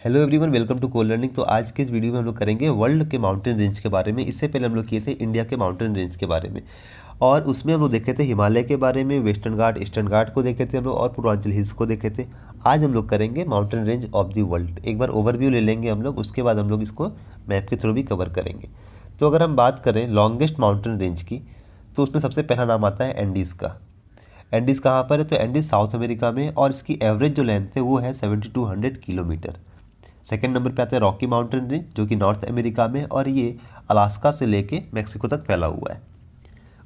Hello everyone, welcome to Kol Learning. तो आज के इस वीडियो में हम लोग करेंगे वर्ल्ड के माउंटेन रेंज के बारे में। इससे पहले हम लोग किए थे इंडिया के माउंटेन रेंज के बारे में, और उसमें हम लोग देखे थे हिमालय के बारे में, वेस्टर्न घाट, ईस्टर्न घाट को देखे थे हम लोग, और पूर्वांचल हिल्स को देखे थे। आज हम लोग करेंगे mountain range of the world. एक बार ओवरव्यू ले लेंगे हम लोग, उसके बाद हम लोग इसको मैप के थ्रू भी कवर करेंगे। तो अगर हम बात करें लॉन्गेस्ट माउंटेन रेंज की, तो उसमें सबसे पहला नाम आता है एंडीज़ का। एंडीज़ कहाँ पर है? तो एंडीज़ साउथ अमेरिका में, और इसकी एवरेज जो लेंथ है वो है 7200 किलोमीटर। सेकेंड नंबर पे आता है रॉकी माउंटेन रेंज, जो कि नॉर्थ अमेरिका में, और ये अलास्का से लेके मैक्सिको तक फैला हुआ है।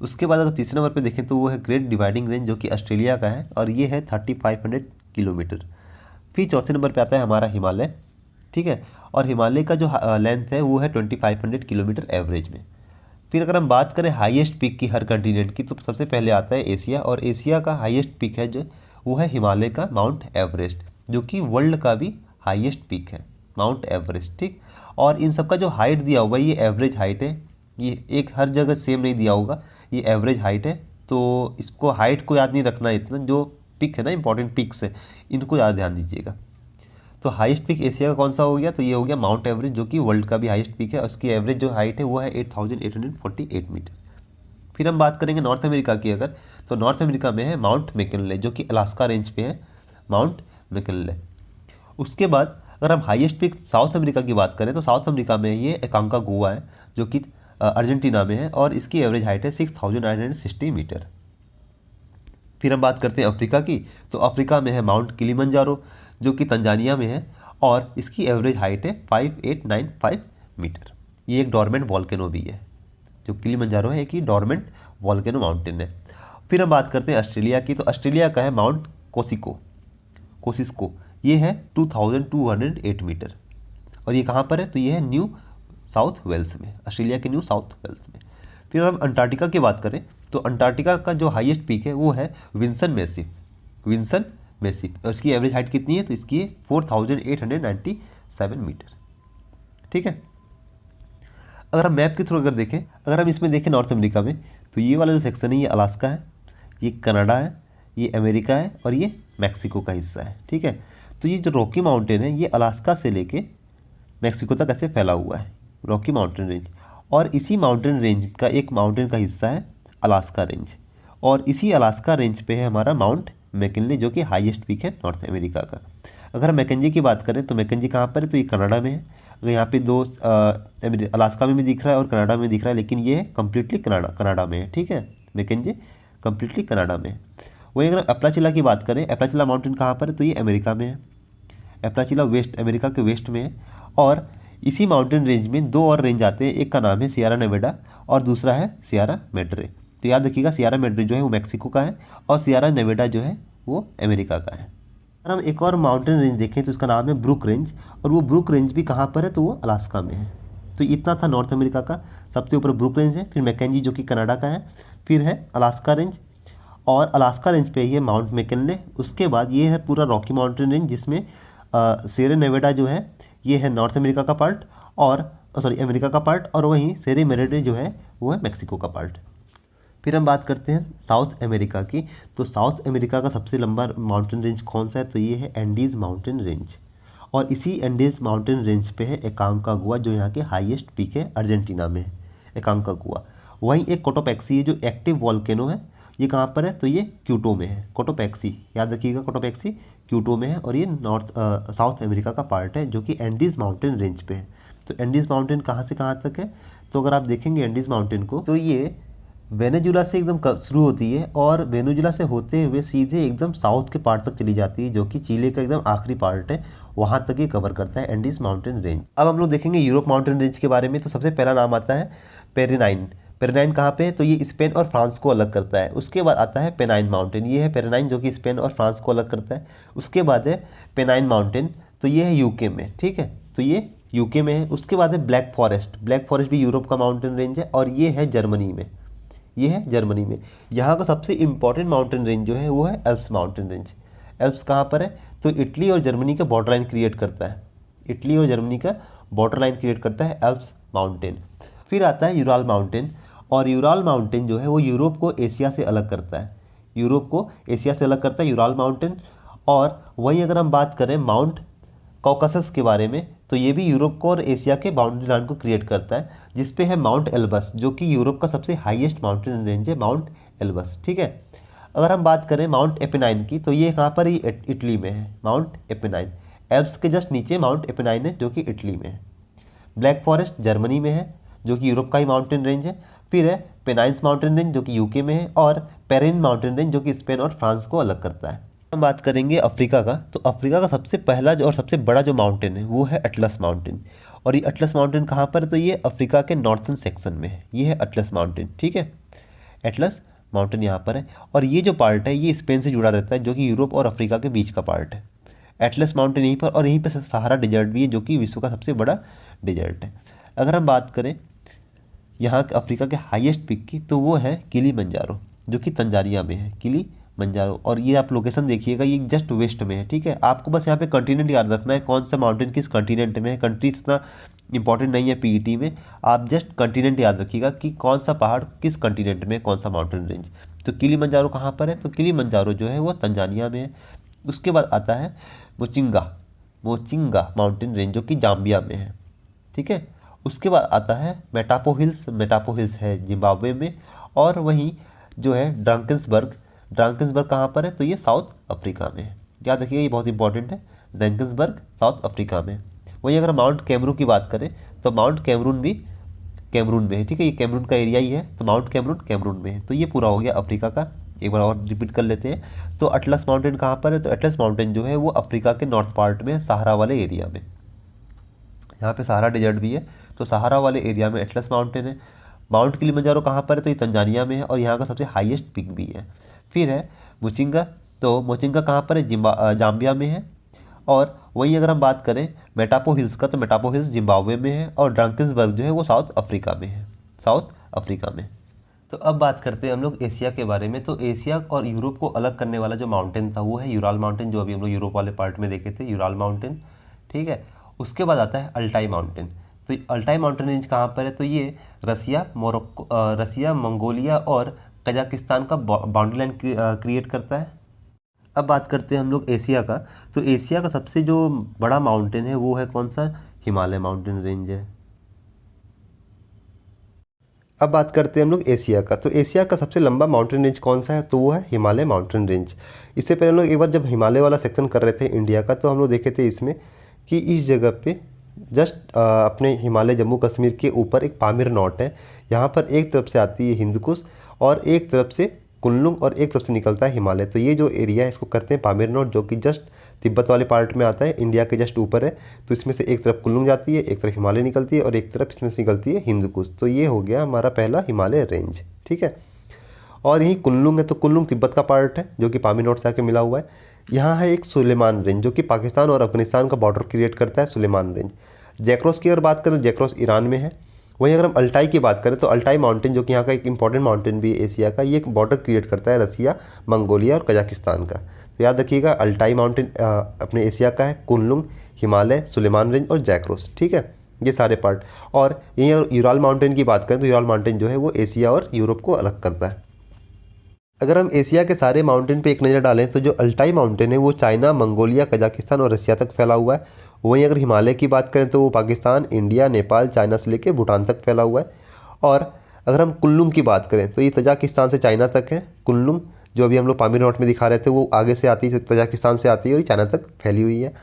उसके बाद अगर तीसरे नंबर पे देखें तो वो है ग्रेट डिवाइडिंग रेंज, जो कि ऑस्ट्रेलिया का है, और ये है 3500 किलोमीटर। फिर चौथे नंबर पे आता है हमारा हिमालय, ठीक है, और हिमालय का जो लेंथ है वो है 2500 किलोमीटर एवरेज में। फिर अगर हम बात करें हाईएस्ट पीक की हर कंटिनेंट की, तो सबसे पहले आता है एशिया, और एशिया का हाईएस्ट पीक है जो वो है हिमालय का माउंट एवरेस्ट, जो कि वर्ल्ड का भी हाईएस्ट पीक है माउंट एवरेस्ट, ठीक। और इन सब का जो हाइट दिया हुआ है ये एवरेज हाइट है, ये एक हर जगह सेम नहीं दिया होगा, ये एवरेज हाइट है। तो इसको हाइट को याद नहीं रखना इतना, जो पिक है ना इंपॉर्टेंट पिक्स है इनको ज़्यादा ध्यान दीजिएगा। तो हाईएस्ट पीक एशिया का कौन सा हो गया? तो ये हो गया माउंट एवरेस्ट, जो कि वर्ल्ड का भी हाईएस्ट पीक है, और उसकी एवरेज जो हाइट है वो है 8848 मीटर। फिर हम बात करेंगे नॉर्थ अमेरिका की अगर, तो नॉर्थ अमेरिका में है माउंट मैकिनले, जो कि अलास्का रेंज पे है माउंट मैकिनले। उसके बाद अगर हम हाईएस्ट पीक साउथ अमेरिका की बात करें, तो साउथ अमेरिका में ये एकांकागुआ है, जो कि अर्जेंटीना में है, और इसकी एवरेज हाइट है 6960 मीटर। फिर हम बात करते हैं अफ्रीका की, तो अफ्रीका में है माउंट किलिमंजारो, जो कि तंजानिया में है, और इसकी एवरेज हाइट है 5895 मीटर। ये एक डॉर्मेंट वॉल्केनो भी है, जो किलिमंजारो है, एक ही डॉर्मेंट वॉल्केनो माउंटेन है। फिर हम बात करते हैं ऑस्ट्रेलिया की, तो ऑस्ट्रेलिया का है माउंट कोसिस्को, ये है 2208 मीटर, और ये कहाँ पर है? तो ये है न्यू साउथ वेल्स में, ऑस्ट्रेलिया के न्यू साउथ वेल्स में। फिर हम अंटार्कटिका की बात करें, तो अंटार्कटिका का जो हाईएस्ट पीक है वो है विंसन मैसिफ, और इसकी एवरेज हाइट कितनी है? तो इसकी 4897 मीटर, ठीक है। अगर हम मैप के थ्रू अगर देखें, अगर हम इसमें देखें नॉर्थ अमेरिका में, तो ये वाला जो सेक्शन है ये अलास्का है, ये कनाडा है, ये अमेरिका है, और ये मैक्सिको का हिस्सा है, ठीक है। तो ये जो रॉकी माउंटेन है ये अलास्का से लेके मैक्सिको तक ऐसे फैला हुआ है, रॉकी माउंटेन रेंज। और इसी माउंटेन रेंज का एक माउंटेन का हिस्सा है अलास्का रेंज, और इसी अलास्का रेंज पे है हमारा माउंट मैकिनले, जो कि हाईएस्ट पीक है नॉर्थ अमेरिका का। अगर हम मैकेंजी की बात करें, तो मैकेंजी कहाँ पर है? तो ये कनाडा में है। अगर यहाँ पे दो अलास्का में भी दिख रहा है और कनाडा में दिख रहा है, लेकिन ये कम्प्लीटली कनाडा में है, ठीक है। मैकेंजी कम्प्लीटली कनाडा में है। वहीं अगर अप्लाचिला की बात करें, अप्लाचिला माउंटेन कहाँ पर है? तो ये अमेरिका में है, अप्लाचिला वेस्ट अमेरिका के वेस्ट में है। और इसी माउंटेन रेंज में दो और रेंज आते हैं, एक का नाम है सियरा नेवाडा और दूसरा है सियरा मैड्रे। तो याद रखिएगा, सियरा मैड्रे जो है वो मैक्सिको का है, और सियरा नेवाडा जो है वो अमेरिका का है। अगर हम एक और माउंटेन रेंज देखें तो उसका नाम है ब्रुक रेंज, और वो ब्रुक रेंज भी कहाँ पर है? तो वो अलास्का में है। तो इतना था नॉर्थ अमेरिका का। सबसे ऊपर ब्रुक रेंज है, फिर मैकेंजी जो कि कनाडा का है, फिर है अलास्का रेंज, और अलास्का रेंज पे ये माउंट मैकिनले। उसके बाद ये है पूरा रॉकी माउंटेन रेंज, जिसमें सियरा नेवाडा जो है ये है नॉर्थ अमेरिका का पार्ट, और अमेरिका का पार्ट, और वहीं सियरा मैड्रे जो है वो है मैक्सिको का पार्ट। फिर हम बात करते हैं साउथ अमेरिका की, तो साउथ अमेरिका का सबसे लंबा माउंटेन रेंज कौन सा है? तो ये है एंडीज़ माउंटेन रेंज, और इसी एंडीज़ माउंटेन रेंज पे है एकांकागुआ, जो यहाँ के हाईएस्ट पीक है, अर्जेंटीना में है एकांकागुआ। वहीं एक कोटोपैक्सी है जो एक्टिव वॉल्केनो है, ये कहाँ पर है? तो ये क्यूटो में है। कोटोपैक्सी याद रखिएगा, कोटोपैक्सी क्यूटो में है, और ये साउथ अमेरिका का पार्ट है, जो कि एंडीज़ माउंटेन रेंज पे है। तो एंडीज़ माउंटेन कहाँ से कहाँ तक है? तो अगर आप देखेंगे एंडीज़ माउंटेन को, तो ये वेनेजुला से एकदम शुरू होती है, और वेनेजुला से होते हुए सीधे एकदम साउथ के पार्ट तक चली जाती है, जो कि चिली का एकदम आखिरी पार्ट है, वहाँ तक ये कवर करता है एंडीज़ माउंटेन रेंज। अब हम लोग देखेंगे यूरोप माउंटेन रेंज के बारे में, तो सबसे पहला नाम आता है पेरेनाइन। पेरेनाइन कहाँ पे है? तो ये स्पेन और फ्रांस को अलग करता है। उसके बाद आता है पेनाइन माउंटेन, ये है पेरेनाइन, जो कि स्पेन और फ्रांस को अलग करता है। उसके बाद है पेनाइन माउंटेन, तो ये है यूके में, ठीक है, तो ये यूके में है। उसके बाद है ब्लैक फॉरेस्ट भी यूरोप का माउंटेन रेंज है, और ये है जर्मनी में, ये है जर्मनी में। यहाँ का सबसे इंपॉर्टेंट माउंटेन रेंज जो है वो है एल्प्स माउंटेन रेंज। एल्प्स कहाँ पर है? तो इटली और जर्मनी का बॉर्डर लाइन क्रिएट करता है, इटली और जर्मनी का बॉर्डर लाइन क्रिएट करता है एल्प्स माउंटेन। फिर आता है यूराल माउंटेन, और यूराल माउंटेन जो है वो यूरोप को एशिया से अलग करता है, यूरोप को एशिया से अलग करता है यूराल माउंटेन। और वहीं अगर हम बात करें माउंट कॉकसस के बारे में, तो ये भी यूरोप को और एशिया के बाउंड्री लाइन को क्रिएट करता है, जिसपे है माउंट एल्बस, जो कि यूरोप का सबसे हाईएस्ट माउंटेन रेंज है, माउंट एल्बस। ठीक है। अगर हम बात करें माउंट एपेनाइन की, तो ये कहाँ पर, ये इटली में है, माउंट एपेनाइन। एल्प्स के जस्ट नीचे माउंट एपेनाइन है, जो कि इटली में है। ब्लैक फॉरेस्ट जर्मनी में है, जो कि यूरोप का ही माउंटेन रेंज है। फिर है पेनाइन्स माउंटेन रेंज, जो कि यूके में है, और पेरिन माउंटेन रेंज, जो कि स्पेन और फ्रांस को अलग करता है। हम बात करेंगे अफ्रीका का, तो अफ्रीका का सबसे पहला और सबसे बड़ा जो माउंटेन है वो है अटलस माउंटेन। और ये अटलस माउंटेन कहाँ पर है, तो ये अफ्रीका के नॉर्थन सेक्शन में है, ये है अटलस माउंटेन। ठीक है, एटलस माउंटेन यहाँ पर है। और ये जो पार्ट है ये स्पेन से जुड़ा रहता है, जो कि यूरोप और अफ्रीका के बीच का पार्ट है। एटलस माउंटेन यहीं पर, और यहीं पर सहारा डिजर्ट भी है, जो कि विश्व का सबसे बड़ा डिजर्ट है। अगर हम बात करें यहाँ के अफ्रीका के हाईएस्ट पीक की, तो वो है किलीमंजारो, जो कि तंजानिया में है, किलीमंजारो। और ये आप लोकेशन देखिएगा, ये जस्ट वेस्ट में है। ठीक है, आपको बस यहाँ पे कंटिनेंट याद रखना है, कौन सा माउंटेन किस कंटिनेंट में है। कंट्री इतना इंपॉर्टेंट नहीं है पीईटी में, आप जस्ट कंटिनेंट याद रखिएगा कि कौन सा पहाड़ किस कंटिनेंट में, कौन सा माउंटेन रेंज। तो किलीमंजारो कहाँ पर है, तो किलीमंजारो जो है वो तंजानिया में है। उसके बाद आता है मोचिंगा माउंटेन रेंज, जो कि जाम्बिया में है। ठीक है, उसके बाद आता है मेटापो हिल्स है जिम्बाब्वे में। और वहीं जो है ड्रांकन्सबर्ग कहाँ पर है, तो ये साउथ अफ्रीका में है। याद रखिएगा, ये बहुत इंपॉर्टेंट है, ड्रांकन्सबर्ग साउथ अफ्रीका में। वहीं अगर माउंट कैमरून की बात करें, तो माउंट कैमरून भी कैमरून में है। ठीक है, ये कैमरून का एरिया ही है, तो माउंट कैमरून में है। तो ये पूरा हो गया अफ्रीका का। एक बार और रिपीट कर लेते हैं। तो अटलस माउंटेन कहाँ पर है, तो अटलस माउंटेन जो है वो अफ्रीका के नॉर्थ पार्ट में, सहारा वाले एरिया में। यहाँ पे सहारा डिजर्ट भी है, तो सहारा वाले एरिया में एटलस माउंटेन है। माउंट किलिमंजारो कहाँ पर है, तो ये तंजानिया में है, और यहाँ का सबसे हाईएस्ट पीक भी है। फिर है मोचिंगा, तो मोचिंगा कहाँ पर है, जाम्बिया में है। और वहीं अगर हम बात करें मेटापो हिल्स का, तो मेटापो हिल्स जिम्बाब्वे में है। और ड्रांकन्सबर्ग जो है वो साउथ अफ्रीका में है, साउथ अफ्रीका में। तो अब बात करते हैं हम लोग एशिया के बारे में। तो एशिया और यूरोप को अलग करने वाला जो माउंटेन था वो है यूराल माउंटेन, जो अभी हम लोग यूरोप वाले पार्ट में देखे थे, यूराल माउंटेन। ठीक है, उसके बाद आता है अल्टाई माउंटेन। तो अल्टाई माउंटेन रेंज कहाँ पर है, तो ये रसिया, मंगोलिया और कजाकिस्तान का बाउंड्री लाइन क्रिएट करता है। अब बात करते हैं हम लोग एशिया का। तो एशिया का सबसे जो बड़ा माउंटेन है वो है कौन सा, हिमालय माउंटेन रेंज है। अब बात करते हैं हम लोग एशिया का। तो एशिया का सबसे लंबा माउंटेन रेंज कौन सा है, तो वो है हिमालय माउंटेन रेंज। इससे पहले हम लोग एक बार जब हिमालय वाला सेक्शन कर रहे थे इंडिया का, तो हम लोग देखे थे इसमें कि इस जगह पे जस्ट अपने हिमालय जम्मू कश्मीर के ऊपर एक पामीर नॉट है। यहाँ पर एक तरफ से आती है हिंदकुश, और एक तरफ से कुनलुंग, और एक तरफ से निकलता है हिमालय। तो ये जो एरिया है इसको करते हैं पामीर नॉट, जो कि जस्ट तिब्बत वाले पार्ट में आता है, इंडिया के जस्ट ऊपर है। तो इसमें से एक तरफ कुनलुंग जाती है, एक तरफ हिमालय निकलती है, और एक तरफ इसमें से निकलती है हिंदकुश। तो ये हो गया हमारा पहला हिमालय रेंज। ठीक है, और यही कुनलुंग है, तो कुनलुंग तिब्बत का पार्ट है, जो कि पामीर नॉट से आके मिला हुआ है। यहाँ है एक सुलेमान रेंज, जो कि पाकिस्तान और अफगानिस्तान का बॉर्डर क्रिएट करता है, सुलेमान रेंज। जैक्रोस की अगर बात करें तो जैक्रोस ईरान में है। वहीं अगर हम अल्टाई की बात करें, तो अल्टाई माउंटेन, जो कि यहाँ का एक इंपॉर्टेंट माउंटेन भी है एशिया का, ये एक बॉर्डर क्रिएट करता है रसिया, मंगोलिया और कजाकिस्तान का। तो याद रखिएगा, अल्टाई माउंटेन अपने एशिया का है, कुनलुंग, हिमालय, सुलेमान रेंज और जैक्रोस। ठीक है, ये सारे पार्ट। और यहीं अगर यूराल माउंटेन की बात करें, तो यूराल माउंटेन जो है वो एशिया और यूरोप को अलग करता है। अगर हम एशिया के सारे माउंटेन पे एक नज़र डालें, तो जो अल्टाई माउंटेन है वो चाइना, मंगोलिया, कजाकिस्तान और रसिया तक फैला हुआ है। वहीं अगर हिमालय की बात करें, तो वो पाकिस्तान, इंडिया, नेपाल, चाइना से लेकर भूटान तक फैला हुआ है। और अगर हम कुनलुंग की बात करें, तो ये तजाकिस्तान से चाइना तक है। कुनलुंग जो अभी हम लोग पामीर नॉट में दिखा रहे थे, वो आगे से आती है, तजाकिस्तान से आती है और चाइना तक फैली हुई है।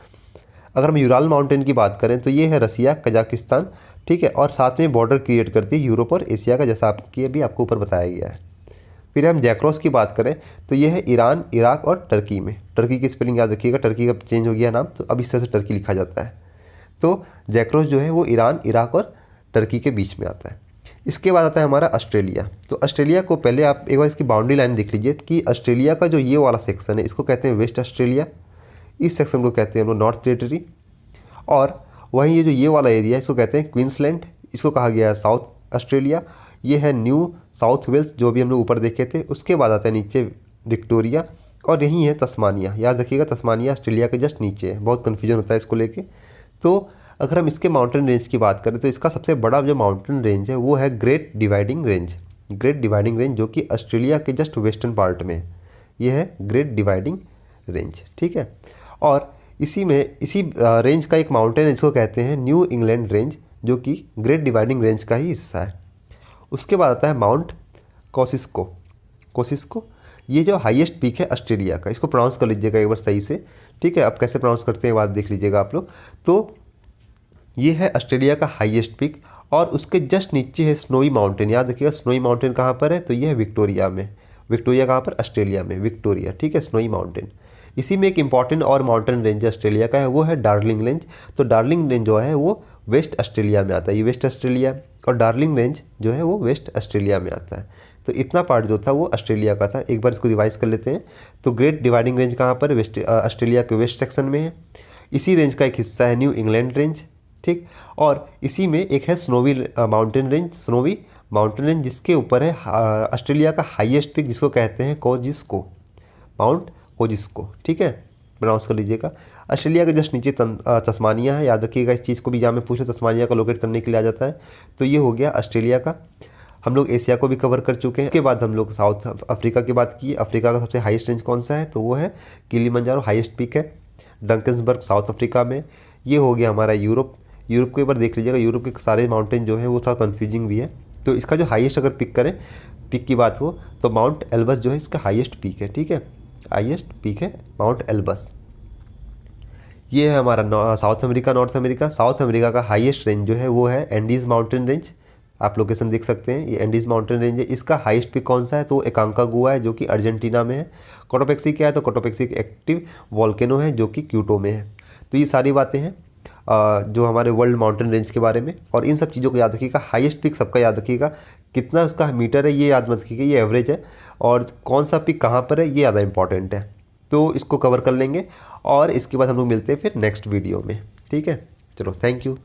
अगर हम यूराल माउंटेन की बात करें, तो ये है रसिया, कजाकिस्तान। ठीक है, और साथ में बॉर्डर क्रिएट करती है यूरोप और एशिया का, जैसा आपको ऊपर बताया गया है। फिर हम जैक्रोस की बात करें, तो ये है ईरान, इराक और टर्की में। टर्की की स्पेलिंग याद रखिएगा, टर्की का चेंज हो गया नाम, तो अब इस तरह से टर्की लिखा जाता है। तो जैक्रोस जो है वो ईरान, इराक और टर्की के बीच में आता है। इसके बाद आता है हमारा ऑस्ट्रेलिया। तो ऑस्ट्रेलिया को पहले आप एक बार इसकी बाउंड्री लाइन देख लीजिए कि ऑस्ट्रेलिया का जो ये वाला सेक्शन है, इसको कहते हैं वेस्ट ऑस्ट्रेलिया। इस सेक्शन को कहते हैं हम लोग नॉर्थ टेरिटरी। और वहीं ये जो ये वाला एरिया है, इसको कहते हैं क्वींसलैंड। इसको कहा गया है साउथ ऑस्ट्रेलिया। ये है न्यू साउथ वेल्स, जो भी हम लोग ऊपर देखे थे। उसके बाद आता है नीचे विक्टोरिया, और यहीं है तस्मानिया। याद रखिएगा, तस्मानिया ऑस्ट्रेलिया के जस्ट नीचे है, बहुत कन्फ्यूजन होता है इसको लेके। तो अगर हम इसके माउंटेन रेंज की बात करें, तो इसका सबसे बड़ा जो माउंटेन रेंज है वो है great dividing range. Great dividing range, जो कि ऑस्ट्रेलिया के जस्ट वेस्टर्न पार्ट में है। ये है ग्रेट डिवाइडिंग रेंज। ठीक है, और इसी रेंज का एक माउंटेन है जिसको कहते हैं न्यू इंग्लैंड रेंज, जो कि ग्रेट डिवाइडिंग रेंज का ही हिस्सा है। उसके बाद आता है माउंट कोसिस्को। ये जो हाईएस्ट पीक है ऑस्ट्रेलिया का, इसको प्रोनाउंस कर लीजिएगा एक बार सही से, ठीक है। अब कैसे प्रोनाउंस करते हैं बात देख लीजिएगा आप लोग। तो ये है ऑस्ट्रेलिया का हाईएस्ट पीक, और उसके जस्ट नीचे है स्नोई माउंटेन। याद रखिएगा स्नोई माउंटेन कहाँ पर है, तो ये है विक्टोरिया में। विक्टोरिया कहाँ पर, ऑस्ट्रेलिया में, विक्टोरिया, ठीक है, स्नोई माउंटेन। इसी में एक इंपॉर्टेंट और माउंटेन रेंज ऑस्ट्रेलिया का है, वो है डार्लिंग रेंज। तो डार्लिंग रेंज जो है वो वेस्ट ऑस्ट्रेलिया में आता है, ये वेस्ट ऑस्ट्रेलिया, और डार्लिंग रेंज जो है वो वेस्ट ऑस्ट्रेलिया में आता है। तो इतना पार्ट जो था वो ऑस्ट्रेलिया का था। एक बार इसको रिवाइज कर लेते हैं। तो ग्रेट डिवाइडिंग रेंज कहाँ पर, वेस्ट ऑस्ट्रेलिया के वेस्ट सेक्शन में है। इसी रेंज का एक हिस्सा है न्यू इंग्लैंड रेंज, ठीक। और इसी में एक है स्नोवी माउंटेन रेंज, जिसके ऊपर है ऑस्ट्रेलिया का हाईएस्ट पीक, जिसको कहते हैं माउंट कोजिस्को, ठीक है, प्रोनाउंस कर लीजिएगा। ऑस्ट्रेलिया के जस्ट नीचे तस्मानिया है, याद रखिएगा इस चीज़ को भी, जहाँ में पूछे तस्मानिया का लोकेट करने के लिए आ जाता है। तो ये हो गया ऑस्ट्रेलिया का। हम लोग एशिया को भी कवर कर चुके हैं। इसके बाद हम लोग साउथ अफ्रीका की बात की। अफ्रीका का सबसे हाईएस्ट रेंज कौन सा है, तो वो है किलिमंजारो, हाईएस्ट पीक है डंकन्सबर्ग, साउथ अफ्रीका में। ये हो गया हमारा यूरोप को एक बार देख लीजिएगा। यूरोप के सारे माउंटेन जो है वो थोड़ा कन्फ्यूजिंग भी है। तो इसका जो हाईएस्ट अगर पिक की बात हो, तो माउंट एल्बस जो है इसका हाईएस्ट पीक है, ठीक है, हाईएस्ट पीक है माउंट एल्बस। ये है हमारा साउथ अमेरिका का हाईएस्ट रेंज जो है वो है एंडीज़ माउंटेन रेंज। आप लोकेशन देख सकते हैं, ये एंडीज़ माउंटेन रेंज है। इसका हाईएस्ट पीक कौन सा है, तो एकांकागुआ है, जो कि अर्जेंटीना में है। कोटोपेक्सी क्या है, तो कोटोपेक्सी एक एक्टिव वॉल्केनो है, जो कि क्यूटो में है। तो ये सारी बातें हैं जो हमारे वर्ल्ड माउंटेन रेंज के बारे में। और इन सब चीज़ों को याद रखिएगा। हाईएस्ट पीक सबका याद रखिएगा, कितना उसका मीटर है ये याद मत रखिएगा, ये एवरेज है। और कौन सा पीक कहाँ पर है ये ज़्यादा इंपॉर्टेंट है। तो इसको कवर कर लेंगे, और इसके बाद हम लोग मिलते हैं फिर नेक्स्ट वीडियो में, ठीक है। चलो, थैंक यू।